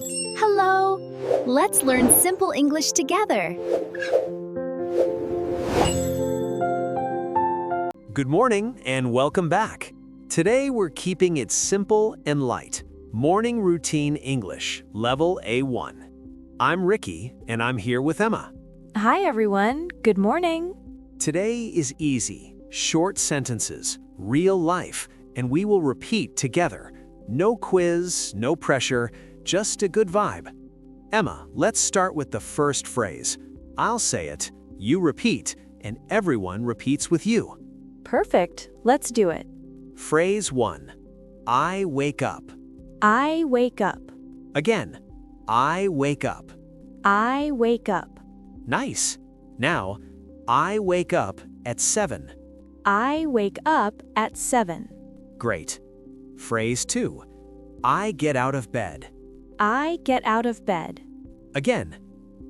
Hello! Let's learn simple English together. Good morning and welcome back. Today we're keeping it simple and light. Morning Routine English, Level A1. I'm Ricky and I'm here with Emma. Hi everyone, good morning. Today is easy, short sentences, real life, and we will repeat together. No quiz, no pressure, just a good vibe. Emma, let's start with the first phrase. I'll say it, you repeat, and everyone repeats with you. Perfect, let's do it. Phrase 1. I wake up. I wake up. Again, I wake up. I wake up. Nice. Now, I wake up at 7. I wake up at 7. Great. Phrase 2. I get out of bed. I get out of bed. Again,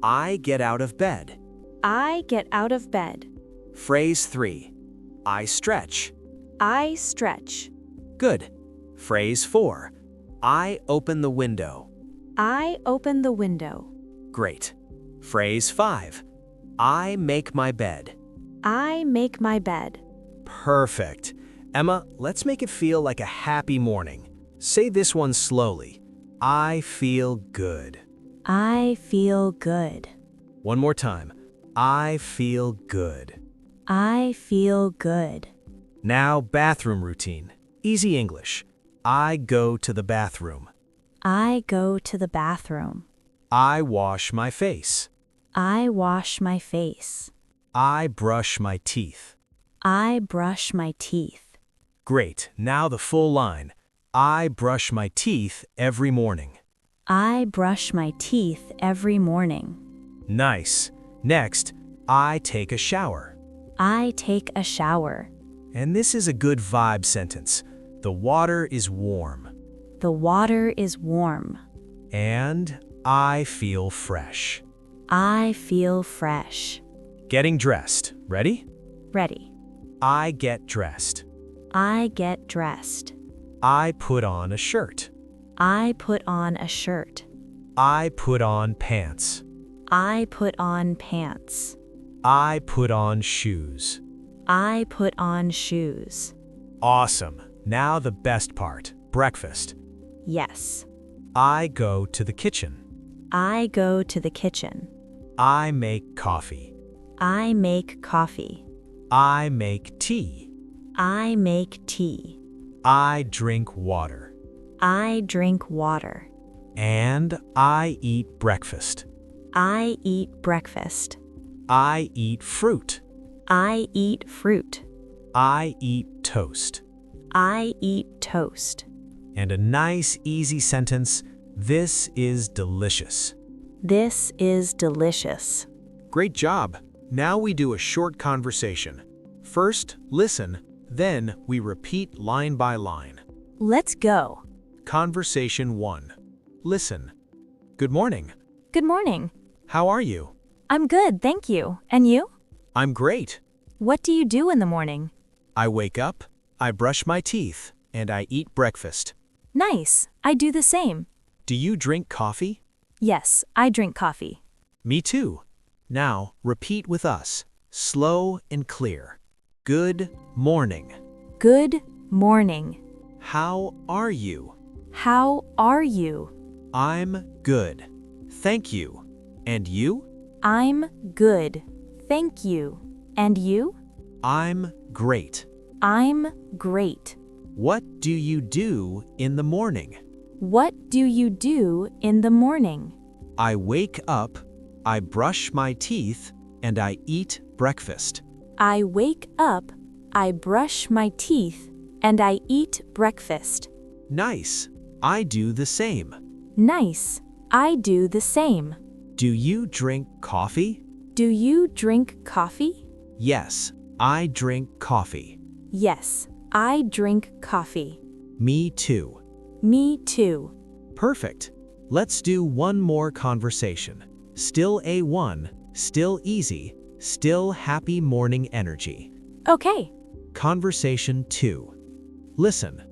I get out of bed. I get out of bed. Phrase 3. I stretch. I stretch. Good. Phrase 4. I open the window. I open the window. Great. Phrase 5. I make my bed. I make my bed. Perfect. Emma, let's make it feel like a happy morning. Say this one slowly. I feel good. I feel good. One more time. I feel good. I feel good. Now, bathroom routine. Easy English. I go to the bathroom. I go to the bathroom. I wash my face. I wash my face. I brush my teeth. I brush my teeth. Great. Now the full line. I brush my teeth every morning. I brush my teeth every morning. Nice. Next, I take a shower. I take a shower. And this is a good vibe sentence. The water is warm. The water is warm. And I feel fresh. I feel fresh. Getting dressed. Ready? Ready. I get dressed. I get dressed. I put on a shirt. I put on a shirt. I put on pants. I put on pants. I put on shoes. I put on shoes. Awesome. Now the best part. Breakfast. Yes. I go to the kitchen. I go to the kitchen. I make coffee. I make coffee. I make tea. I make tea. I drink water. I drink water. And I eat breakfast. I eat breakfast. I eat fruit. I eat fruit. I eat toast. I eat toast. And a nice, easy sentence. This is delicious. This is delicious. Great job. Now we do a short conversation. First, listen. Then we repeat line by line. Let's go. Conversation 1. Listen. Good morning. Good morning. How are you? I'm good, thank you. And you? I'm great. What do you do in the morning? I wake up, I brush my teeth, and I eat breakfast. Nice. I do the same. Do you drink coffee? Yes, I drink coffee. Me too. Now, repeat with us. Slow and clear. Good morning. Good morning. How are you? How are you? I'm good. Thank you. And you? I'm good. Thank you. And you? I'm great. I'm great. What do you do in the morning? What do you do in the morning? I wake up, I brush my teeth, and I eat breakfast. I wake up, I brush my teeth, and I eat breakfast. Nice. I do the same. Nice. I do the same. Do you drink coffee? Do you drink coffee? Yes, I drink coffee. Yes, I drink coffee. Me too. Me too. Perfect. Let's do one more conversation. Still A1, still easy, still happy morning energy. Okay. Conversation 2. Listen.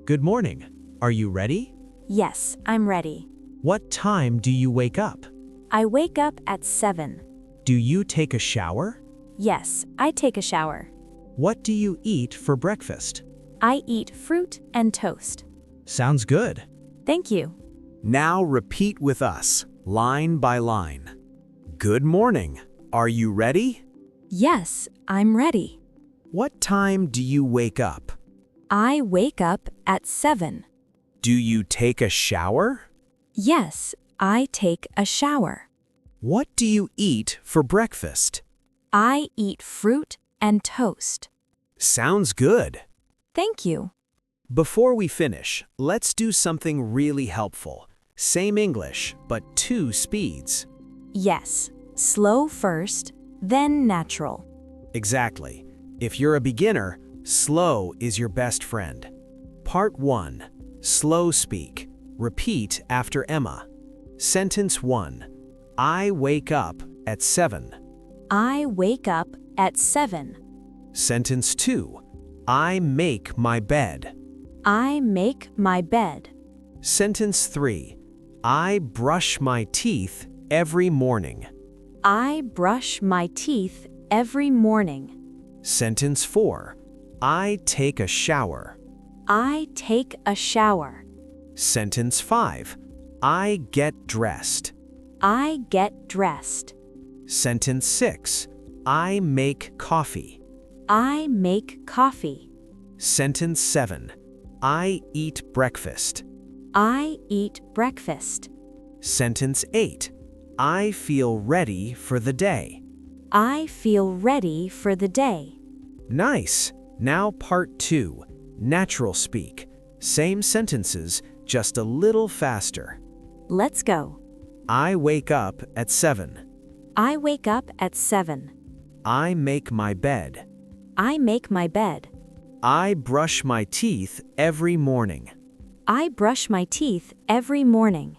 Good morning. Are you ready? Yes, I'm ready. What time do you wake up? I wake up at 7. Do you take a shower? Yes, I take a shower. What do you eat for breakfast? I eat fruit and toast. Sounds good. Thank you. Now repeat with us, line by line. Good morning. Are you ready? Yes, I'm ready. What time do you wake up? I wake up at 7. Do you take a shower? Yes, I take a shower. What do you eat for breakfast? I eat fruit and toast. Sounds good. Thank you. Before we finish, let's do something really helpful. Same English, but 2 speeds. Yes, slow first, then natural. Exactly. If you're a beginner, slow is your best friend. Part 1. Slow speak. Repeat after Emma. Sentence 1. I wake up at 7. I wake up at 7. Sentence 2. I make my bed. I make my bed. Sentence 3. I brush my teeth every morning. I brush my teeth every morning. Sentence 4. I take a shower. I take a shower. Sentence 5. I get dressed. I get dressed. Sentence 6. I make coffee. I make coffee. Sentence 7. I eat breakfast. I eat breakfast. Sentence 8. I feel ready for the day. I feel ready for the day. Nice. Now part 2. Natural speak. Same sentences, just a little faster. Let's go. I wake up at 7. I wake up at 7. I make my bed. I make my bed. I brush my teeth every morning. I brush my teeth every morning.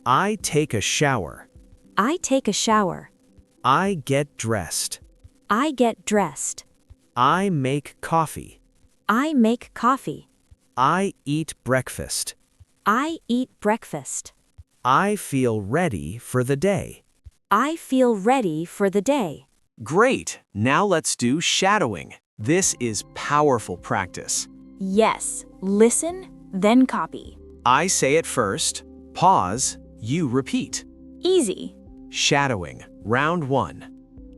I take a shower. I take a shower. I get dressed. I get dressed. I make coffee. I make coffee. I eat breakfast. I eat breakfast. I feel ready for the day. I feel ready for the day. Great! Now let's do shadowing. This is powerful practice. Yes, listen, then copy. I say it first, pause, you repeat. Easy. Shadowing, round 1.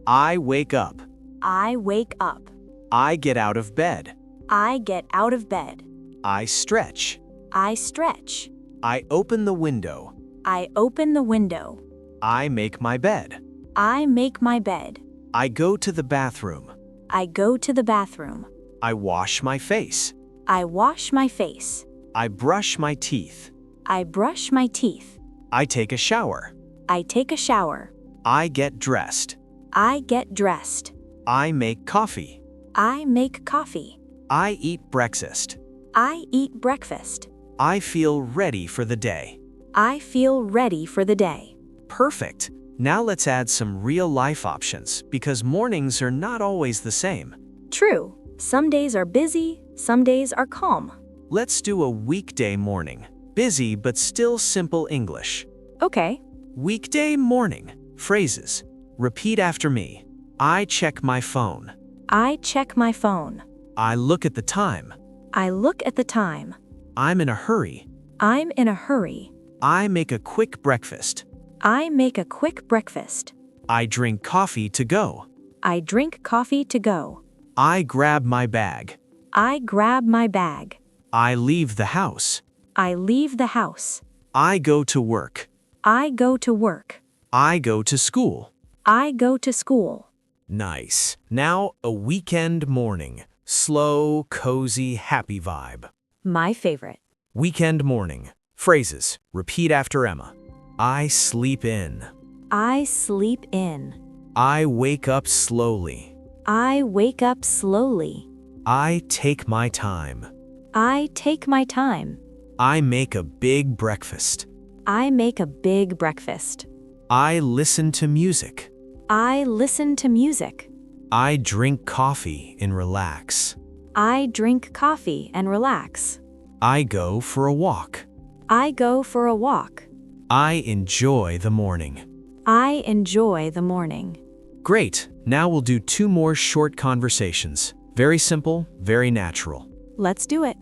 I wake up. I wake up. I get out of bed. I get out of bed. I stretch. I stretch. I open the window. I open the window. I make my bed. I make my bed. I go to the bathroom. I go to the bathroom. I wash my face. I wash my face. I brush my teeth. I brush my teeth. I take a shower. I take a shower. I get dressed. I get dressed. I make coffee. I make coffee. I eat breakfast. I eat breakfast. I feel ready for the day. I feel ready for the day. Perfect. Now let's add some real-life options because mornings are not always the same. True. Some days are busy, some days are calm. Let's do a weekday morning. Busy but still simple English. Okay. Weekday morning. Phrases. Repeat after me. I check my phone. I check my phone. I look at the time. I look at the time. I'm in a hurry. I'm in a hurry. I make a quick breakfast. I make a quick breakfast. I drink coffee to go. I drink coffee to go. I grab my bag. I grab my bag. I leave the house. I leave the house. I go to work. I go to work. I go to school. I go to school. Nice. Now a weekend morning. Slow, cozy, happy vibe. My favorite. Weekend morning. Phrases. Repeat after Emma. I sleep in. I sleep in. I wake up slowly. I wake up slowly. I take my time. I take my time. I make a big breakfast. I make a big breakfast. I listen to music. I listen to music. I drink coffee and relax. I drink coffee and relax. I go for a walk. I go for a walk. I enjoy the morning. I enjoy the morning. Great. Now we'll do 2 more short conversations. Very simple, very natural. Let's do it.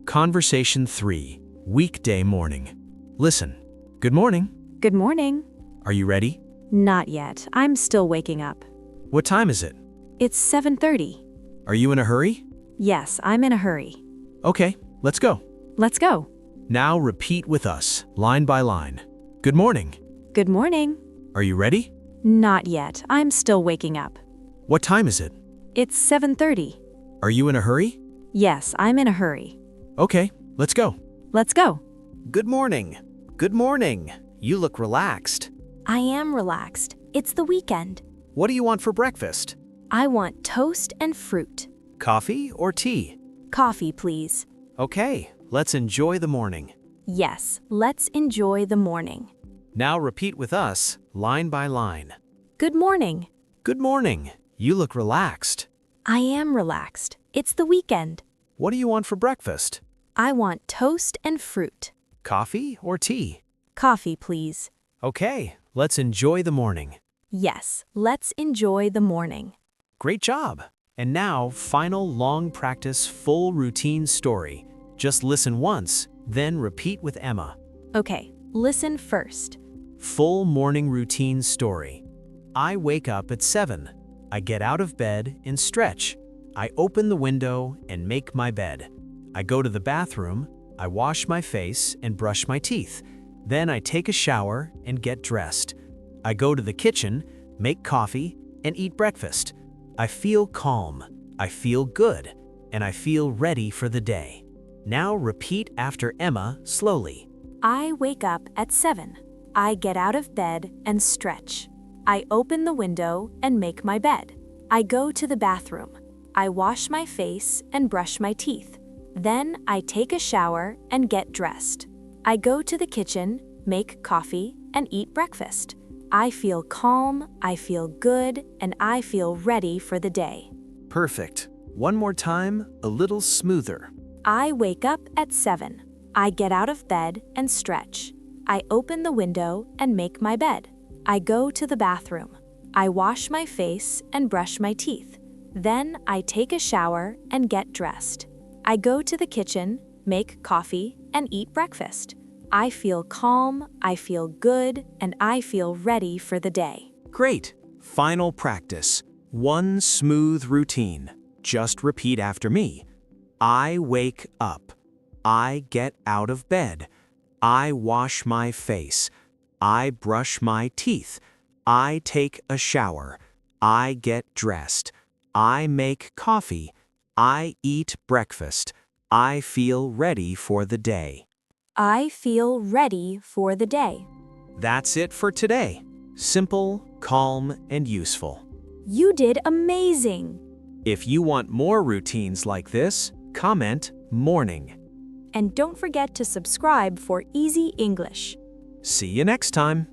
Conversation 3, weekday morning. Listen. Good morning. Good morning. Are you ready? Not yet. I'm still waking up. What time is it? It's 7:30. Are you in a hurry? Yes, I'm in a hurry. Okay, let's go. Let's go. Now repeat with us, line by line. Good morning. Good morning. Are you ready? Not yet. I'm still waking up. What time is it? It's 7:30. Are you in a hurry? Yes, I'm in a hurry. Okay, let's go. Let's go. Good morning. Good morning. You look relaxed. I am relaxed. It's the weekend. What do you want for breakfast? I want toast and fruit. Coffee or tea? Coffee, please. Okay, let's enjoy the morning. Yes, let's enjoy the morning. Now repeat with us, line by line. Good morning. Good morning. You look relaxed. I am relaxed. It's the weekend. What do you want for breakfast? I want toast and fruit. Coffee or tea? Coffee, please. Okay, let's enjoy the morning. Yes, let's enjoy the morning. Great job. And now, final long practice full routine story. Just listen once, then repeat with Emma. Okay, listen first. Full morning routine story. I wake up at 7. I get out of bed and stretch. I open the window and make my bed. I go to the bathroom, I wash my face and brush my teeth. Then I take a shower and get dressed. I go to the kitchen, make coffee, and eat breakfast. I feel calm, I feel good, and I feel ready for the day. Now repeat after Emma slowly. I wake up at 7. I get out of bed and stretch. I open the window and make my bed. I go to the bathroom. I wash my face and brush my teeth. Then I take a shower and get dressed. I go to the kitchen, make coffee, and eat breakfast. I feel calm, I feel good, and I feel ready for the day. Perfect. One more time, a little smoother. I wake up at 7. I get out of bed and stretch. I open the window and make my bed. I go to the bathroom. I wash my face and brush my teeth. Then I take a shower and get dressed. I go to the kitchen, make coffee, and eat breakfast. I feel calm, I feel good, and I feel ready for the day. Great. Final practice. One smooth routine. Just repeat after me. I wake up. I get out of bed. I wash my face. I brush my teeth. I take a shower. I get dressed. I make coffee. I eat breakfast. I feel ready for the day. I feel ready for the day. That's it for today. Simple, calm, and useful. You did amazing! If you want more routines like this, comment morning. And don't forget to subscribe for easy English. See you next time.